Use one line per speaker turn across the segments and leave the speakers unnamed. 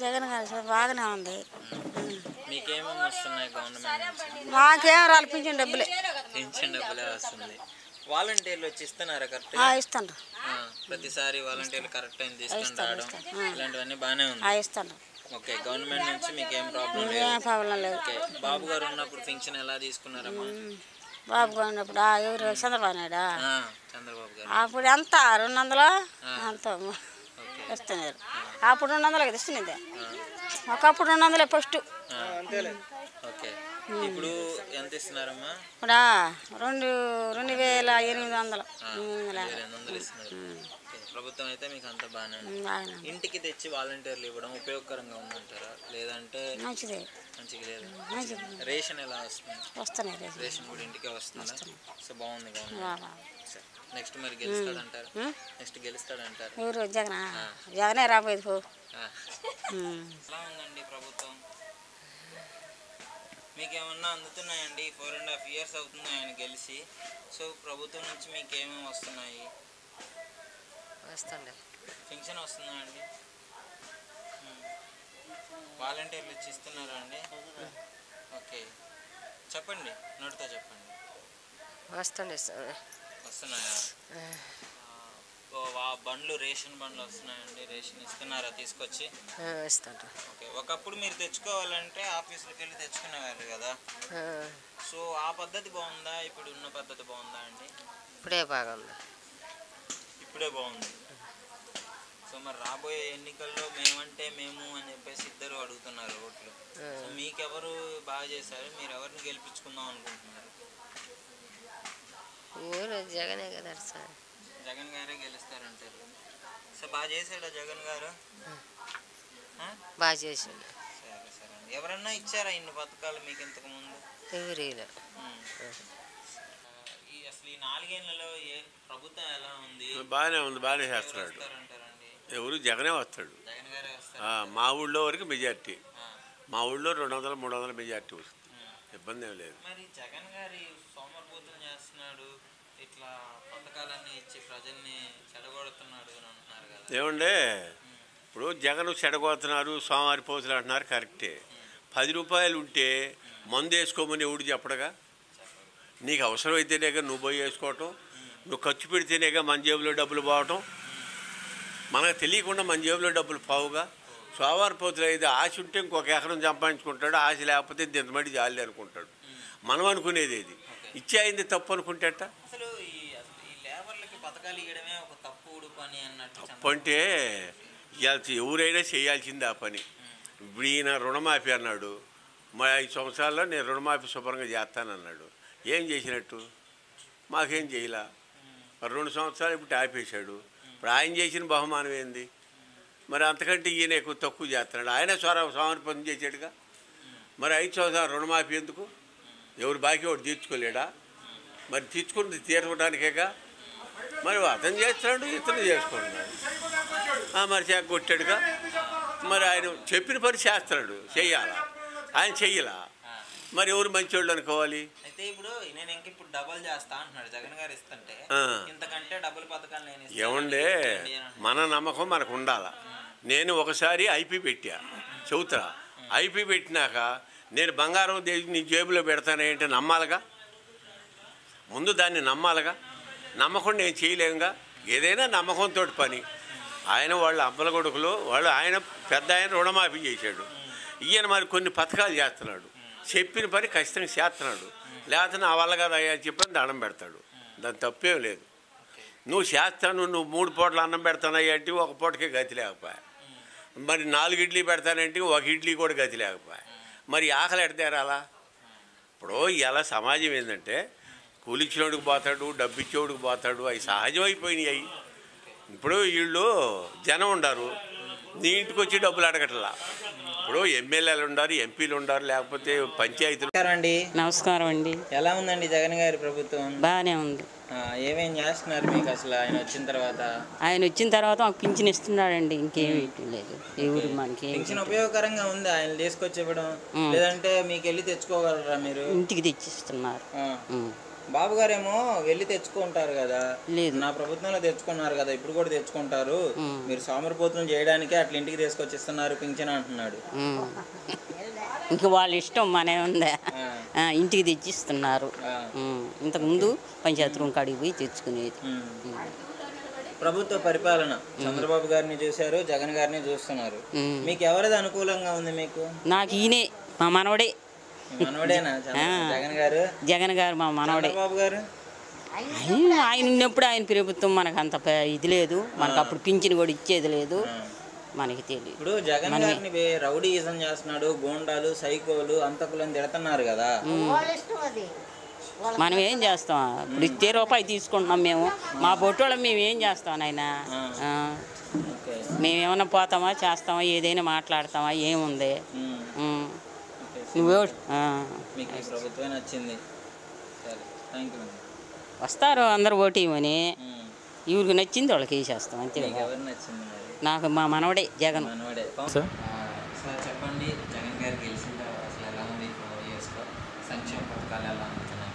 జగన్ గారు బాగానే ఉంది.
మీకేమేమి వస్తున్నాయి గవర్నమెంట్ నుంచి?
మాకేం రాలి పింఛన్ డబ్బులే.
పింఛన్ డబ్బులే వస్తుంది. వాలంటీర్లు వచ్చి ఇస్తున్నారా కరెక్ట్?
ఇస్తాను.
ప్రతిసారి వాలంటీర్లు కరెక్ట్ టైం తీసుకొని రావడం ఇలాంటివన్నీ బాగానే ఉంది.
ఇస్తాను.
ఓకే, గవర్నమెంట్ నుంచి మీకు ఏం ప్రాబ్లం లేదు?
ఏం ప్రాబ్లం లేదు.
ఓకే, బాబు గారు ఉన్నప్పుడు పింఛన్ ఎలా తీసుకున్నారమ్మా?
బాబు గారు ఉన్నప్పుడు ఎవరు చంద్రబాబు నాయుడు
చంద్రబాబు గారు
అప్పుడు ఎంత 200 అంత ఇస్తున్నారు. అప్పుడు 200 ఇస్తున్నది. ఒకప్పుడు 200 ఫస్ట్.
ఓకే, ఇప్పుడు ఎంత ఇస్తున్నారమ్మా?
ఇప్పుడు 2800
ఇస్తున్నారు. ప్రభుత్వం అయితే మీకు అంత బాగానే ఉంది. ఇంటికి తెచ్చి వాలంటీర్లు ఇవ్వడం ఉపయోగకరంగా ఉందంటారా, లేదంటే
మంచిదే?
మంచిగా లేదు. రేషన్ ఎలా వస్తుంది? రేషన్ కూడా ఇంటికే వస్తుందా? సో బాగుంది గవర్నమెంట్. నెక్స్ట్ మరి గెలుస్తాడంటారు? నెక్స్ట్ గెలుస్తాడంటారు?
ఎవరు? జగనే రాబోయేది.
ఎలా ఉందండి ప్రభుత్వం? మీకేమన్నా అందుతున్నాయండి? 4.5 years అవుతుంది ఆయన గెలిచి. సో ప్రభుత్వం నుంచి మీకు ఏమేమి వస్తున్నాయి?
వస్తుంది.
పింఛన్ వస్తుందా అండి? వాలంటీర్లు ఇచ్చి ఇస్తున్నారా అండి? ఓకే, చెప్పండి, నోటితో చెప్పండి. వస్తున్నాయా? బండ్లు, రేషన్ బండ్లు వస్తున్నాయండి? రేషన్ ఇస్తున్నారా తీసుకొచ్చి?
ఇస్తాను.
ఓకే, ఒకప్పుడు మీరు తెచ్చుకోవాలంటే ఆఫీసులకు వెళ్ళి తెచ్చుకునేవారు కదా. సో ఆ పద్ధతి బాగుందా, ఇప్పుడు ఉన్న పద్ధతి బాగుందా అండి?
ఇప్పుడే బాగుంది.
ఇప్పుడే బాగుంది. సో మరి రాబోయే ఎన్నికల్లో మేమంటే మేము అని చెప్పేసి ఇద్దరు అడుగుతున్నారు ఓట్లు. సో మీకెవరు బాగా చేశారు? మీరు ఎవరిని గెలిపించుకుందాం అనుకుంటున్నారు?
జగనే కదా సార్.
జగన్ గారే గెలుస్తారంటారు. సో బాగా చేశాడా జగన్ గారు?
బాగా చేసాడు.
సరే సరే అండి. ఎవరన్నా ఇచ్చారా ఇన్ని పథకాలు మీకు ఇంతకు ముందు?
ఎవరు?
అసలు ఈ 4 ఏళ్లలో ప్రభుత్వం ఎలా ఉంది?
బాగానే ఉంది, బాగానే చేస్తున్నాడు. ఎవరు? జగనే వస్తాడు.
జగన్ గారే వస్తారు.
మా ఊళ్ళో వరకు మెజార్టీ. మా ఊళ్ళో 200-300 మెజార్టీ వస్తుంది. ఇబ్బంది ఏం లేదు.
మరి జగన్ గారి సోమరిపోతం చేస్తున్నాడు, ఇట్లా పథకాలన్నీ ఇచ్చి ప్రజల్ని చెడగొడుతున్నాడు అని అంటున్నారు కదా.
ఏమండే, ఇప్పుడు జగన్ చెడగొడుతున్నారు, సోమవారిపోతులు అంటున్నారు, కరెక్టే. 10 రూపాయలు ఉంటే మందు వేసుకోమని ఎవడు చెప్పడగా? నీకు అవసరమైతేనేగా నువ్వు పోయి వేసుకోవటం, నువ్వు ఖర్చు పెడితేనేగా మన జేబులో డబ్బులు పోవటం. మనకు తెలియకుండా మన జేబులో డబ్బులు పోవుగా. సోమవారిపోతులు అయితే ఆశ ఉంటే ఇంకొక ఎకరం సంపాదించుకుంటాడు, ఆశ లేకపోతే దింతమడి జాలి అనుకుంటాడు. మనం అనుకునేది ఇది ఇచ్చే అయింది తప్పు అనుకుంటేట.
అసలు ఈ లేబర్లకి పథకాలు ఇవ్వడమే ఒక తప్పుడు పని అన్నట్టు.
తప్పు అంటే ఎవరైనా చేయాల్సింది ఆ పని. ఇప్పుడు ఈయన రుణమాఫీ అన్నాడు, మా 5 సంవత్సరాల్లో నేను రుణమాఫీ శుభ్రంగా చేస్తానన్నాడు. ఏం చేసినట్టు? మాకేం చేయలా. మరి 2 సంవత్సరాలు ఇప్పుడు ఆపేశాడు. ఇప్పుడు ఆయన చేసిన బహుమానం ఏంది? మరి అంతకంటే ఈయన ఎక్కువ తక్కువ చేస్తున్నాడు. ఆయన సమర్పణ చేసాడుగా. మరి 5 సంవత్సరాలు రుణమాఫీ ఎందుకు? ఎవరు బాకీ వాడు తీర్చుకోలేడా? మరి తీర్చుకుని తీర్చడానికేగా. మరి అతను చేస్తున్నాడు, ఇతను చేసుకుంటున్నాడు. మరి కొట్టాడుగా. మరి ఆయన చెప్పిన పని చేస్తున్నాడు, చెయ్యాలా? ఆయన చెయ్యాలా? మరి ఎవరు మంచోళ్ళు అనుకోవాలి?
అయితే ఇప్పుడు నేను ఇంక ఇప్పుడు డబల్ చేస్తా అంటున్నాడు జగన్ గారు ఇస్తుంటే, ఇంతకంటే డబుల్ పథకాలు నేను
ఏమండే, మన నమ్మకం మనకు ఉండాలా. నేను ఒకసారి ఐపీ పెట్టా చెబుతా. ఐపీ పెట్టినాక నేను బంగారం నీ జేబులో పెడతానంటే నమ్మాలిగా. ముందు దాన్ని నమ్మాలిగా. నమ్మకుండా నేను చేయలేముగా. ఏదైనా నమ్మకంతో పని. ఆయన వాళ్ళ అబ్బల కొడుకులు వాళ్ళు, ఆయన పెద్ద ఆయన రుణమాఫీ చేశాడు. ఈయన మరి కొన్ని పథకాలు చేస్తున్నాడు. చెప్పిన పని ఖచ్చితంగా చేస్తున్నాడు. లేకపోతే నా వల్ల కదా అయ్యా చెప్పని దండం పెడతాడు. దాని తప్పేం లేదు. నువ్వు చేస్తాను, నువ్వు 3 పూటలు అన్నం పెడతానయ్యా అంటే 1 పూటకే గతి లేకపోయా. మరి 4 ఇడ్లీ పెడతానంటే 1 ఇడ్లీ కూడా గతి లేకపోయా. మరి ఆకలి ఎడతారాలా? ఇప్పుడు ఇలా సమాజం ఏంటంటే కూలిచ్చినోడికి పోతాడు, డబ్బు ఇచ్చేవాడికి పోతాడు. అవి సహజం అయిపోయినాయి. అవి ఇప్పుడు వీళ్ళు జనం ఉండారు, నీ ఇంటికి వచ్చి డబ్బులు అడగట్లా. ఇప్పుడు ఎమ్మెల్యేలు ఉండారు, ఎంపీలు ఉండారు, లేకపోతే పంచాయతీలు.
నమస్కారం అండి.
ఎలా ఉందండి జగన్ గారి ప్రభుత్వం?
బాగానే ఉంది.
ఏమేం చేస్తున్నారు మీకు అసలు ఆయన వచ్చిన తర్వాత?
ఆయన వచ్చిన తర్వాత మాకు పింఛన్ ఇస్తున్నాడండి, ఇంకేమీ లేదు. ఎవరు మనకి
పింఛన్ ఉపయోగకరంగా ఉంది ఆయన తీసుకొచ్చి ఇవ్వడం, లేదంటే మీకు వెళ్ళి తెచ్చుకోగలరా? మీరు
ఇంటికి తెచ్చిస్తున్నారు.
బాబు గారేమో వెళ్ళి తెచ్చుకుంటారు కదా,
లేదు.
నా ప్రభుత్వంలో తెచ్చుకున్నారు కదా, ఇప్పుడు కూడా తెచ్చుకుంటారు, మీరు సోమరిపోతులు చేయడానికి అట్లా ఇంటికి తీసుకొచ్చిస్తున్నారు పింఛన్ అంటున్నాడు.
ఇంక వాళ్ళ ఇష్టం మనే ఉందా, ఇంటికి తెచ్చిస్తున్నారు. ఇంతకుముందు పంచాయతీ రూమ్ కాడికి పోయి తెచ్చుకునేది.
ప్రభుత్వ పరిపాలన చంద్రబాబు గారిని చూశారు, జగన్ గారిని చూస్తున్నారు. మీకు ఎవరిది అనుకూలంగా ఉంది? మీకు?
నాకు ఈయనే, మా మనవడే.
మనవడేనా జగన్ గారు? మా మనవడే. చంద్రబాబు గారు
ఆయన ఉన్నప్పుడు ఆయన ప్రభుత్వం మనకు అంత ఇది లేదు, మనకు అప్పుడు పింఛన్ కూడా ఇచ్చేది లేదు, మనకి తెలియదు.
ఇప్పుడు జగన్ గారిని రౌడీయిజం చేస్తున్నాడు, గోండాలు, సైకోలు, అంతకులని తిడుతున్నారు కదా,
మనం ఏం చేస్తాం? ఇప్పుడు ఇచ్చే రూపాయి తీసుకుంటున్నాం మేము, మా బొట్టోళ్ళం మేము ఏం చేస్తాం నాయన? మేమేమన్నా పోతామా, చేస్తామా, ఏదైనా మాట్లాడతామా? ఏముంది? నువ్వే వస్తారు అందరు ఓటు ఇవ్వని, ఇవరికి నచ్చింది వాళ్ళకి వేసేస్తాం అంతే. నాకు మా మనవడే జగన్.
చెప్పండి, జగన్ గారు గెలిచిన అసలు ఎలా ఉంది? 4 yearsలో సంక్షేమ పథకాలు ఎలా అందుతున్నాయి?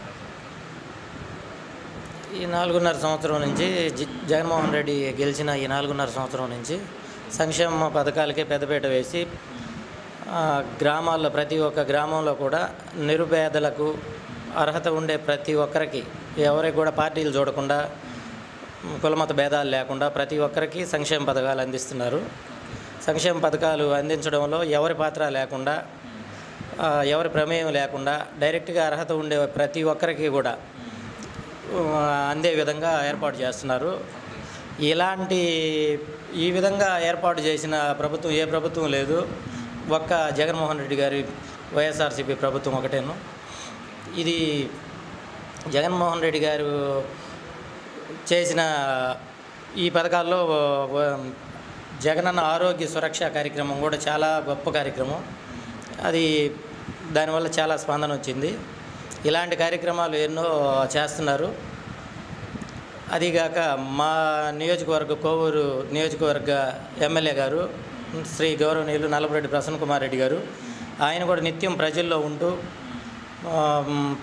ఈ 4.5 సంవత్సరం నుంచి జగన్మోహన్ రెడ్డి గెలిచిన ఈ 4.5 సంవత్సరం నుంచి సంక్షేమ పథకాలకే పెద్దపీట వేసి గ్రామాల్లో ప్రతి ఒక్క గ్రామంలో కూడా నిరుపేదలకు అర్హత ఉండే ప్రతి ఒక్కరికి, ఎవరికి కూడా పార్టీలు చూడకుండా, కులమత భేదాలు లేకుండా ప్రతి ఒక్కరికి సంక్షేమ పథకాలు అందిస్తున్నారు. సంక్షేమ పథకాలు అందించడంలో ఎవరి పాత్ర లేకుండా, ఎవరి ప్రమేయం లేకుండా డైరెక్ట్గా అర్హత ఉండే ప్రతి ఒక్కరికి కూడా అందే విధంగా ఏర్పాటు చేస్తున్నారు. ఈ విధంగా ఏర్పాటు చేసిన ప్రభుత్వం ఏ ప్రభుత్వం లేదు, ఒక్క జగన్మోహన్ రెడ్డి గారి వైఎస్ఆర్సీపీ ప్రభుత్వం ఒకటేను. ఇది జగన్మోహన్ రెడ్డి గారు చేసిన ఈ పథకాల్లో జగనన్న ఆరోగ్య సురక్ష కార్యక్రమం కూడా చాలా గొప్ప కార్యక్రమం. అది దానివల్ల చాలా స్పందన వచ్చింది. ఇలాంటి కార్యక్రమాలు ఎన్నో చేస్తున్నారు. అదిగాక మా నియోజకవర్గ కోవూరు నియోజకవర్గ ఎమ్మెల్యే గారు శ్రీ గౌరవనీయులు నల్లపురెడ్డి ప్రసన్న కుమార్ రెడ్డి గారు, ఆయన కూడా నిత్యం ప్రజల్లో ఉంటూ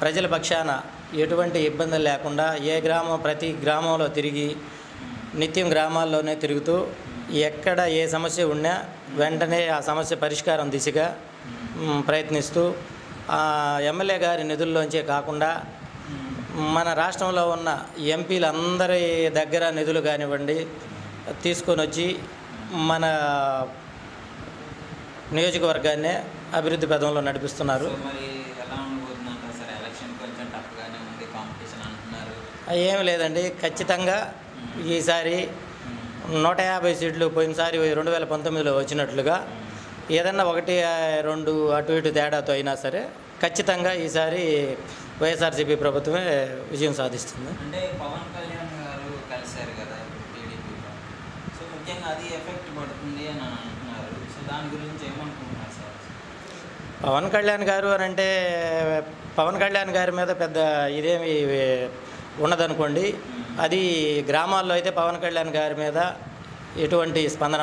ప్రజల పక్షాన ఎటువంటి ఇబ్బందులు లేకుండా ప్రతి గ్రామంలో తిరిగి నిత్యం గ్రామాల్లోనే తిరుగుతూ ఎక్కడ ఏ సమస్య ఉన్నా వెంటనే ఆ సమస్య పరిష్కారం దిశగా ప్రయత్నిస్తూ ఎమ్మెల్యే గారి నిధుల్లోంచే కాకుండా మన రాష్ట్రంలో ఉన్న ఎంపీలందరి దగ్గర నిధులు కానివ్వండి తీసుకొని వచ్చి మన నియోజకవర్గాన్ని అభివృద్ధి పదంలో నడిపిస్తున్నారు. ఏమి లేదండి, ఖచ్చితంగా ఈసారి 150 సీట్లు పోయినసారి 2019లో వచ్చినట్లుగా ఏదన్నా 1-2 అటు ఇటు తేడాతో అయినా సరే ఖచ్చితంగా ఈసారి వైఎస్ఆర్సీపీ ప్రభుత్వమే విజయం సాధిస్తుంది.
అంటే పవన్ కళ్యాణ్ గారు కలిశారు కదా టీడీపీలో, సో ముఖ్యంగా అది ఎఫెక్ట్ పడుతుంది అని అంటున్నారు. సో దాని గురించి ఏమనుకుంటున్నారు సార్?
పవన్ కళ్యాణ్ గారు అని అంటే పవన్ కళ్యాణ్ గారి మీద పెద్ద ఇదేమి ఉన్నదనుకోండి. అది గ్రామాల్లో అయితే పవన్ కళ్యాణ్ గారి మీద ఎటువంటి స్పందన